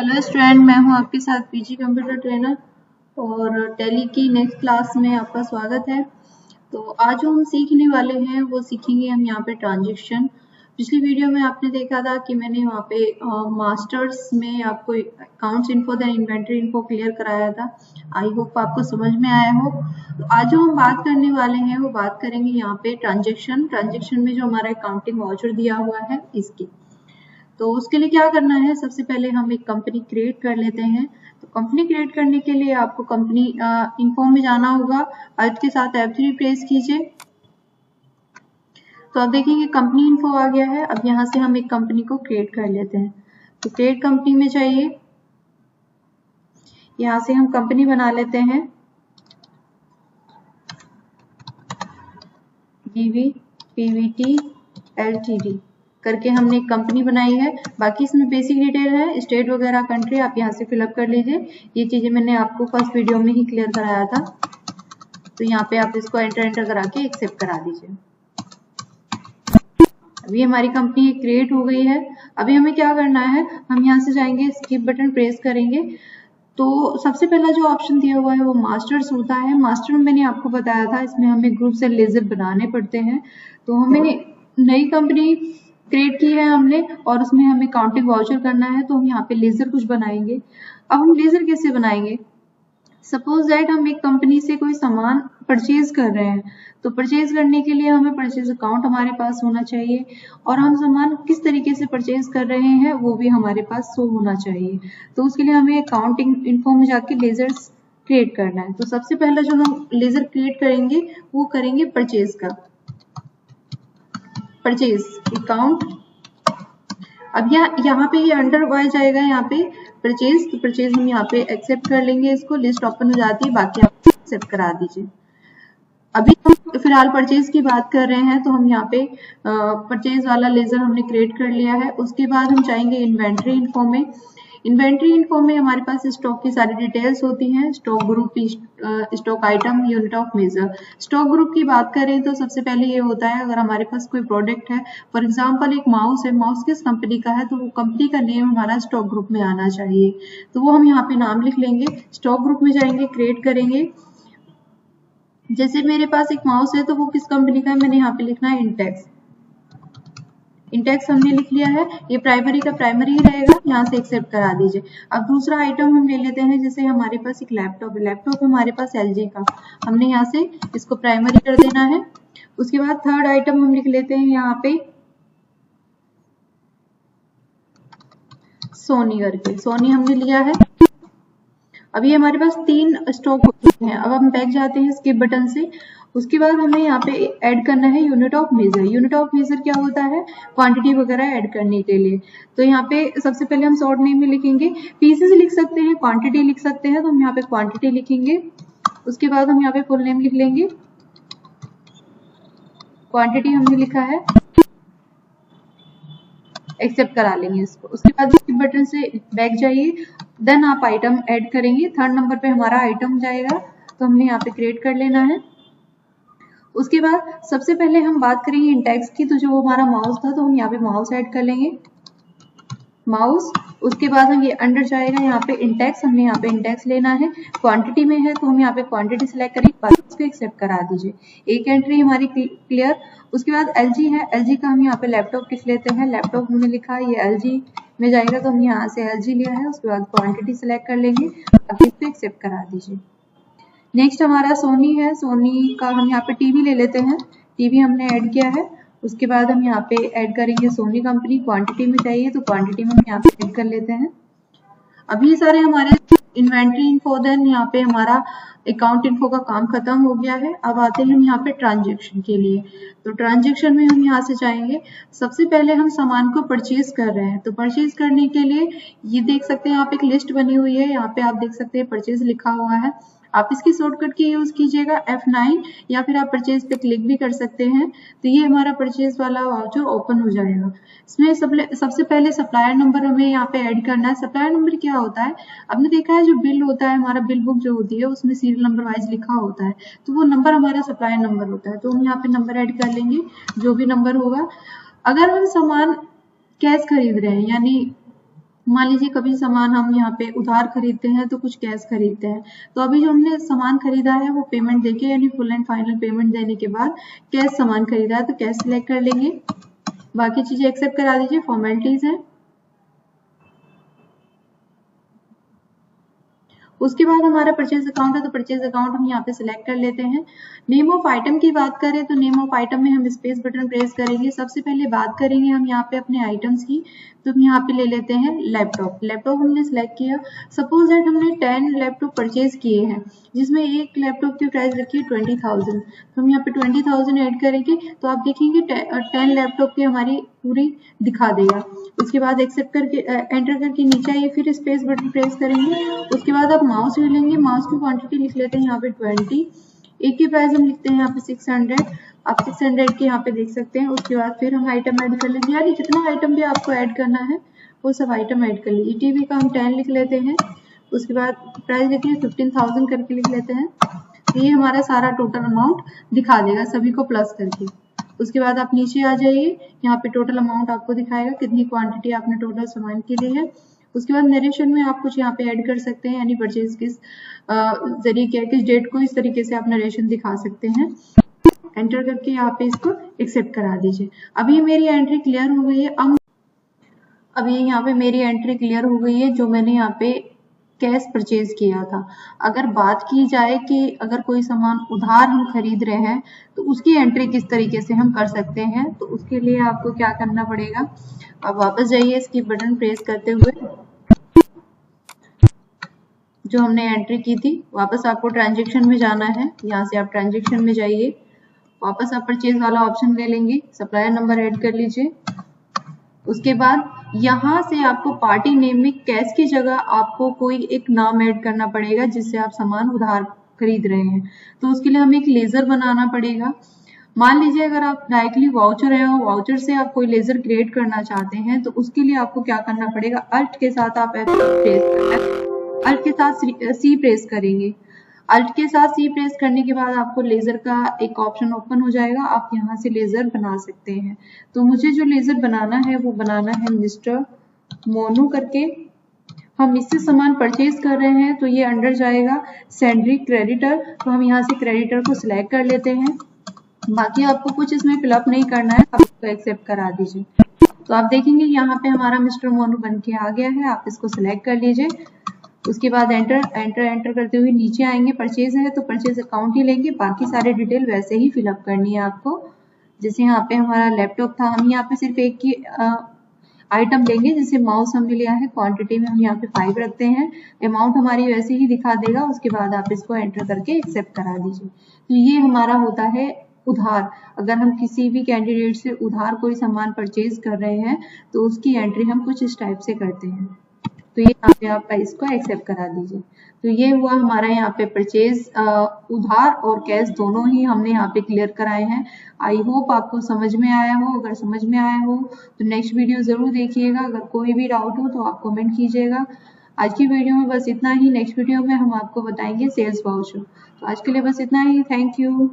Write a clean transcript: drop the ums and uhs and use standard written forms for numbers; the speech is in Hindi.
हेलो स्टूडेंट, मैं हूं आपके साथ पीजी कंप्यूटर ट्रेनर और टैली की नेक्स्ट क्लास में आपका स्वागत है। तो आज जो हम सीखने वाले हैं वो सीखेंगे हम यहाँ पे ट्रांजैक्शन। पिछली वीडियो में आपने देखा था कि मैंने वहाँ पे मास्टर्स में आपको accounts info then inventory info clear कराया था। आई होप आपको समझ में आया हो। तो आज जो हम बात करने वाले हैं वो बात करेंगे यहाँ पे ट्रांजेक्शन में जो हमारा अकाउंटिंग वाउचर दिया हुआ है इसकी। तो उसके लिए क्या करना है, सबसे पहले हम एक कंपनी क्रिएट कर लेते हैं। तो कंपनी क्रिएट करने के लिए आपको कंपनी इन्फो में जाना होगा। अल्ट के साथ F3 प्रेस कीजिए तो आप देखेंगे कंपनी इन्फो आ गया है। अब यहाँ से हम एक कंपनी को क्रिएट कर लेते हैं। तो क्रिएट कंपनी में जाइए, यहाँ से हम कंपनी बना लेते हैं GV PVT LTD करके हमने एक कंपनी बनाई है। बाकी इसमें बेसिक डिटेल है, स्टेट वगैरह कंट्री आप यहाँ से फिलअप कर लीजिए। ये चीजें मैंने आपको फर्स्ट वीडियो में ही क्लियर कराया था। तो यहाँ पे आप इसको एंटर करा के एक्सेप्ट करा दीजिए। अभी हमारी कंपनी क्रिएट हो गई है। अभी हमें क्या करना है, हम यहाँ से जाएंगे, स्किप बटन प्रेस करेंगे। तो सबसे पहला जो ऑप्शन दिया हुआ है वो मास्टर्स होता है। मास्टर में मैंने आपको बताया था, इसमें हमें ग्रुप से लेजर बनाने पड़ते हैं। तो हमें नई कंपनी क्रिएट की है हमने और उसमें हमें काउंटिंग वाउचर करना है। तो हम यहाँ पे लेजर कुछ बनाएंगे। अब हम लेजर कैसे बनाएंगे, सपोज दैट हम एक कंपनी से कोई सामान परचेज कर रहे हैं। तो परचेज करने के लिए हमें परचेज अकाउंट हमारे पास होना चाहिए और हम सामान किस तरीके से परचेज कर रहे हैं वो भी हमारे पास शो होना चाहिए। तो उसके लिए हमें अकाउंटिंग इन्फो में जाके लेजर्स क्रिएट करना है। तो सबसे पहला जो हम लेजर क्रिएट करेंगे वो करेंगे परचेज का, परचेज अकाउंट। अब यहाँ पे ये अंडर वाई जाएगा, यहाँ पे परचेज। तो परचेज हम यहाँ पे एक्सेप्ट कर लेंगे, इसको लिस्ट ओपन हो जाती है, बाकी आप एक्सेप्ट करा दीजिए। अभी हम फिलहाल परचेज की बात कर रहे हैं तो हम यहाँ पे परचेज वाला लेजर हमने क्रिएट कर लिया है। उसके बाद हम चाहेंगे इन्वेंट्री इन्फो में। इन्वेंट्री इन्फो में हमारे पास स्टॉक की सारी डिटेल्स होती हैं, stock group, stock item, unit of measure. Stock group की बात करें तो सबसे पहले ये होता है, अगर हमारे पास कोई प्रोडक्ट है, फॉर एग्जांपल एक माउस है, माउस किस कंपनी का है तो वो कंपनी का नेम हमारा स्टॉक ग्रुप में आना चाहिए। तो वो हम यहाँ पे नाम लिख लेंगे, स्टॉक ग्रुप में जाएंगे, क्रिएट करेंगे। जैसे मेरे पास एक माउस है तो वो किस कंपनी का है, मैंने यहाँ पे लिखना है इंटेक्स। इंटेक्स हमने लिख लिया है, ये प्राइमरी का प्राइमरी ही रहेगा, यहाँ से एक्सेप्ट करा दीजिए। अब दूसरा आइटम हम ले लेते हैं, जैसे हमारे पास एक लैपटॉप है, लैपटॉप हमारे पास LG का, हमने यहाँ से इसको प्राइमरी कर देना है। उसके बाद थर्ड आइटम हम लिख लेते हैं यहाँ पे सोनी करके, सोनी हमने लिया है। अभी हमारे पास 3 स्टॉक हैं। अब हम बैक जाते हैं स्किप बटन से। उसके बाद हमें यहाँ पे ऐड करना है unit of measure. Unit of measure क्या होता है, क्वांटिटी वगैरह ऐड करने के लिए। तो यहाँ पे सबसे पहले हम शॉर्ट नेम में लिखेंगे, पीसेस लिख सकते हैं, क्वांटिटी लिख सकते हैं, तो हम यहाँ पे क्वांटिटी लिखेंगे। उसके बाद हम यहाँ पे फुल नेम लिख लेंगे, क्वांटिटी हमने लिखा है, एक्सेप्ट करा लेंगे इसको। उसके बाद स्किप बटन से बैक जाइए, देन आप आइटम ऐड करेंगे। थर्ड नंबर पे हमारा आइटम जाएगा, तो हमने यहाँ पे क्रिएट कर लेना है। उसके बाद सबसे पहले हम बात करेंगे इंटेक्स की, तो जो हमारा माउस था तो हम यहाँ पे माउस ऐड कर लेंगे, माउस। उसके बाद हम ये अंडर जाएगा, यहाँ पे इंटेक्स, हमने यहाँ पे इंटेक्स लेना है। क्वांटिटी में है तो हम यहाँ पे क्वांटिटी सिलेक्ट करेंगे, उसको एक्सेप्ट करा दीजिए। एक एंट्री हमारी क्लियर। उसके बाद LG है, LG का हम यहाँ पे लैपटॉप लिख लेते हैं, लैपटॉप हमने लिखा है, ये LG में जाएगा तो हम यहाँ से LG लिया है। उसके बाद क्वांटिटी सिलेक्ट कर लेंगे, अब इसको एक्सेप्ट करा दीजिए। नेक्स्ट हमारा सोनी है, सोनी का हम यहाँ पे टीवी ले लेते हैं, टीवी हमने ऐड किया है। उसके बाद हम यहाँ पे ऐड करेंगे सोनी कंपनी, क्वांटिटी में चाहिए तो क्वांटिटी में हम यहाँ पे ऐड कर लेते हैं। अभी सारे हमारे इन्वेंट्री इन्फो, देन यहाँ पे हमारा अकाउंट इन्फो का काम खत्म हो गया है। अब आते हैं हम यहाँ पे ट्रांजेक्शन के लिए। तो ट्रांजेक्शन में हम यहाँ से जाएंगे, सबसे पहले हम सामान को परचेज कर रहे हैं। तो परचेज करने के लिए ये देख सकते हैं, यहाँ पे एक लिस्ट बनी हुई है, यहाँ पे आप देख सकते हैं परचेज लिखा हुआ है। आप इसकी शॉर्टकट की यूज कीजिएगा F9, या फिर आप परचेज पे क्लिक भी कर सकते हैं। तो ये हमारा परचेज वाला वाउचर ओपन हो जाएगा। इसमें सबसे पहले सप्लायर नंबर हमें यहाँ पे ऐड करना है। सप्लायर नंबर क्या होता है, आपने देखा है जो बिल होता है, हमारा बिल बुक जो होती है उसमें सीरियल नंबर वाइज लिखा होता है, तो वो नंबर हमारा सप्लायर नंबर होता है। तो हम यहाँ पे नंबर ऐड कर लेंगे, जो भी नंबर होगा। अगर हम सामान कैश खरीद रहे हैं, यानी मान लीजिए कभी सामान हम यहाँ पे उधार खरीदते हैं तो कुछ कैश खरीदते हैं, तो अभी जो हमने सामान खरीदा है वो पेमेंट देके यानी फुल एंड फाइनल पेमेंट देने के बाद कैश सामान खरीदा है तो कैश सिलेक्ट कर लेंगे, बाकी चीजें एक्सेप्ट करा दीजिए, फॉर्मेलिटीज है। उसके बाद हमारा परचेज अकाउंट है तो परचेज अकाउंट हम यहाँ पे सिलेक्ट कर लेते हैं। नेम ऑफ आइटम की बात करें तो नेम ऑफ आइटम में हम स्पेस बटन प्रेस करेंगे। सबसे पहले बात करेंगे हम यहाँ पे अपने आइटम्स की, तो हम यहाँ पे ले लेते हैं लैपटॉप। लैपटॉप हमने सिलेक्ट किया। सपोज दैट हमने 10 लैपटॉप परचेज किए हैं जिसमें एक लैपटॉप की प्राइस रखी है 20,000, तो हम यहाँ पे 20,000 ऐड करेंगे तो आप देखेंगे 10 लैपटॉप की हमारी पूरी दिखा देगा। उसके बाद एक्सेप्ट करके एंटर करके नीचे आइए, फिर स्पेस बटन प्रेस करेंगे। उसके बाद आप माउस ले लेंगे, माउस की क्वांटिटी लिख लेते हैं यहाँ पे 20, एक की प्राइस हम लिखते हैं यहाँ पे 600, आप 600 के यहाँ पे देख सकते हैं। उसके बाद फिर हम आइटम ऐड कर लेंगे, यानी जितना आइटम भी आपको ऐड करना है वो सब आइटम ऐड कर लीजिए। टीवी का हम 10 लिख लेते हैं। उसके बाद प्राइस देखिए 15,000 करके लिख लेते हैं, तो ये हमारा सारा टोटल अमाउंट दिखा देगा सभी को प्लस करके। उसके बाद आप नीचे आ जाइए, यहाँ पे टोटल अमाउंट आपको दिखाएगा कितनी क्वांटिटी आपने टोटल सामान के लिए है। उसके बाद नरेशन में आप कुछ यहाँ पे ऐड कर सकते हैं, यानी परचेज किस जरिए किया, किस डेट को, इस तरीके से आप नरेशन दिखा सकते हैं। एंटर करके यहाँ पे इसको एक्सेप्ट करा दीजिए। अभी मेरी एंट्री क्लियर हो गई है। अभी यहाँ पे मेरी एंट्री क्लियर हो गई है जो मैंने यहाँ पे कैश परचेज किया था। अगर बात की जाए कि अगर कोई सामान उधार हम खरीद रहे हैं तो उसकी एंट्री किस तरीके से हम कर सकते हैं, तो उसके लिए आपको क्या करना पड़ेगा, अब वापस जाइए स्किप बटन प्रेस करते हुए, जो हमने एंट्री की थी वापस आपको ट्रांजेक्शन में जाना है। यहाँ से आप ट्रांजेक्शन में जाइए, वापस आप परचेज वाला ऑप्शन ले लेंगे, सप्लायर नंबर ऐड कर लीजिए। उसके बाद यहाँ से आपको पार्टी नेम में कैश की जगह आपको कोई एक नाम ऐड करना पड़ेगा जिससे आप सामान उधार खरीद रहे हैं, तो उसके लिए हमें एक लेजर बनाना पड़ेगा। मान लीजिए अगर आप डायरेक्टली वाउचर है और वाउचर से आप कोई लेजर क्रिएट करना चाहते हैं तो उसके लिए आपको क्या करना पड़ेगा, अल्ट के साथ आप अल्ट के साथ सी प्रेस करेंगे। अल्ट के साथ सी प्रेस करने के बाद आपको लेजर का एक ऑप्शन ओपन हो जाएगा, आप यहाँ से लेजर बना सकते हैं। तो मुझे जो लेजर बनाना है वो बनाना है मिस्टर मोनू करके। हम इससे सामान परचेज कर रहे हैं तो ये अंडर जाएगा सैंड्री क्रेडिटर, तो हम यहाँ से क्रेडिटर को सिलेक्ट कर लेते हैं। बाकी आपको कुछ इसमें फिलअप नहीं करना है, आप इसको एक्सेप्ट करा दीजिए। तो आप देखेंगे यहाँ पे हमारा मिस्टर मोनू बन के आ गया है, आप इसको सिलेक्ट कर लीजिए। उसके बाद एंटर करते हुए नीचे आएंगे, परचेज है तो परचेज अकाउंट ही लेंगे, बाकी सारे डिटेल वैसे ही फिलअप करनी है आपको। जैसे यहाँ पे हमारा लैपटॉप था, हम यहाँ पे सिर्फ एक की आइटम लेंगे, जैसे माउस हमने लिया है, क्वांटिटी में हम यहाँ पे 5 रखते हैं, अमाउंट हमारी वैसे ही दिखा देगा। उसके बाद आप इसको एंटर करके एक्सेप्ट करा दीजिए। तो ये हमारा होता है उधार। अगर हम किसी भी कैंडिडेट से उधार कोई सामान परचेज कर रहे हैं तो उसकी एंट्री हम कुछ इस टाइप से करते हैं। तो ये यहाँ पे आप इसको एक्सेप्ट करा दीजिए। तो ये हुआ हमारा यहाँ पे परचेज, उधार और कैश दोनों ही हमने यहाँ पे क्लियर कराए हैं। आई होप आपको समझ में आया हो। अगर समझ में आया हो तो नेक्स्ट वीडियो जरूर देखिएगा। अगर कोई भी डाउट हो तो आप कमेंट कीजिएगा। आज की वीडियो में बस इतना ही। नेक्स्ट वीडियो में हम आपको बताएंगे सेल्स वाउचर। तो आज के लिए बस इतना ही। Thank you.